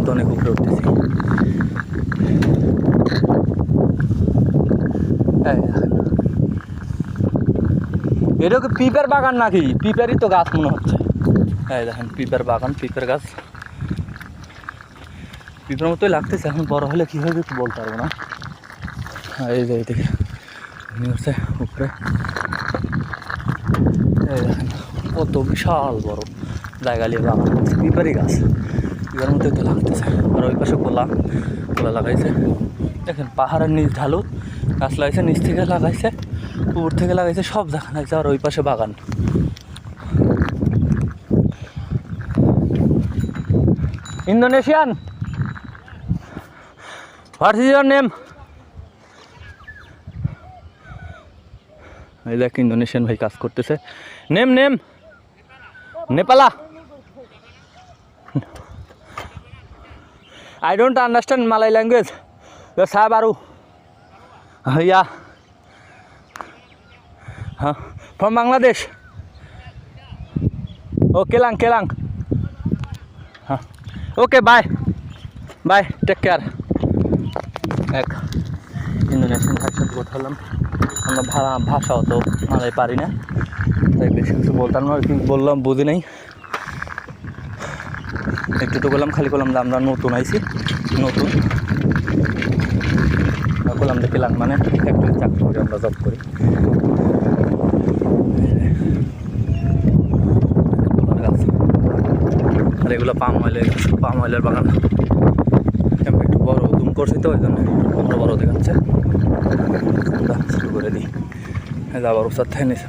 তো অনেক উপরে উঠতেছি। এটা কি পিঁপের বাগান নাকি? পিঁপেরই তো গাছ মনে হচ্ছে। এই দেখেন পিঁপের বাগান, পিঁপের গাছ। পিঁপের মতোই লাগতেছে, এখন বড় হলে কী হবে একটু বলতে পারবো না। এই যে এইদিকে হচ্ছে উপরে, এই দেখেন কত বিশাল বড় জায়গা নিয়ে বাগান হচ্ছে, পিঁপেরই গাছ। পিঁপের মতোই তো লাগতেছে। আর ওই পাশে কোলা লাগাইছে। দেখেন পাহাড়ের নিচ ঢালু গাছ লাগাইছে, নিচ থেকে লাগাইছে, উপর থেকে লাগাইছে, সব জায়গা লাগাইছে। আর ওই পাশে বাগান। Indonesian, what is your name? এই দেখ ইন্দোনেশিয়ান ভাই কাজ করতেছে। Name নেপালা। I don't understand Malay language. Yes, saya baru. Yeah. From Bangladesh. Oh, Kelang. Okay, bye. Take care. এক ইন্দোনেশিয়ান ভাষার সাথে কথা বললাম। আমরা ভাষা অত মালাই পারি না, তাই বেশি কিছু বলতাম না। কি বললাম বুঝি নাই, একটু বললাম, খালি করলাম যে আমরা নতুন আইছি, নতুন করলাম যে কেলাং মানে ফ্যাক্টরি চাকরি করি, আমরা জব করি। গাছ আর এগুলো পাম অয়েলের বাগান। একটু বড় জুম করছি তো ওই জন্য বড় দেখাচ্ছে। শুরু করে দিই, আবার ওর সাথে নিচে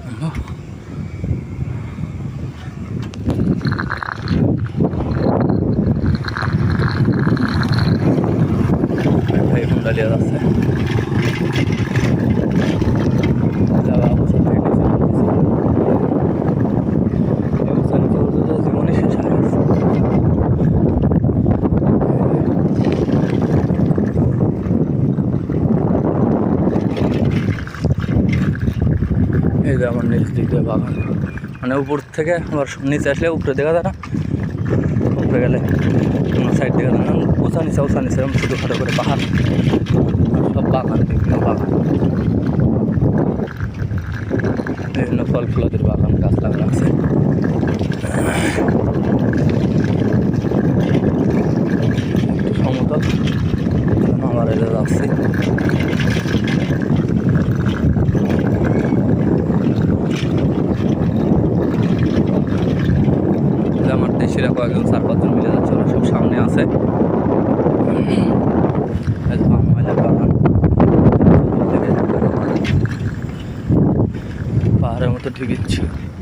ভাই হুন্ডা লিয়ে যাচ্ছে। জীবনে শেষ হয়ে গেছে। এই যে আমার নিচ দিক দিয়ে বাগান, মানে উপর থেকে আবার নিচে আসলে উপরে দেখা যায় না, উপরে গেলে অন্য সাইড দেখা যায় না। উঁচা নিচে ছোটোখাটো করে পাহাড়, সব বাগান, বিভিন্ন বাগান, বিভিন্ন ফল ফুলাদের বাগান, গাছ লাগানো আছে। সমতল আমার এলে যাচ্ছি। আমার দেশের কয়েকজন 4-5 জন মিলে যাচ্ছে, ওরা সব সামনে আছে। পাহাড়ের মতো ঢুকিচ্ছি।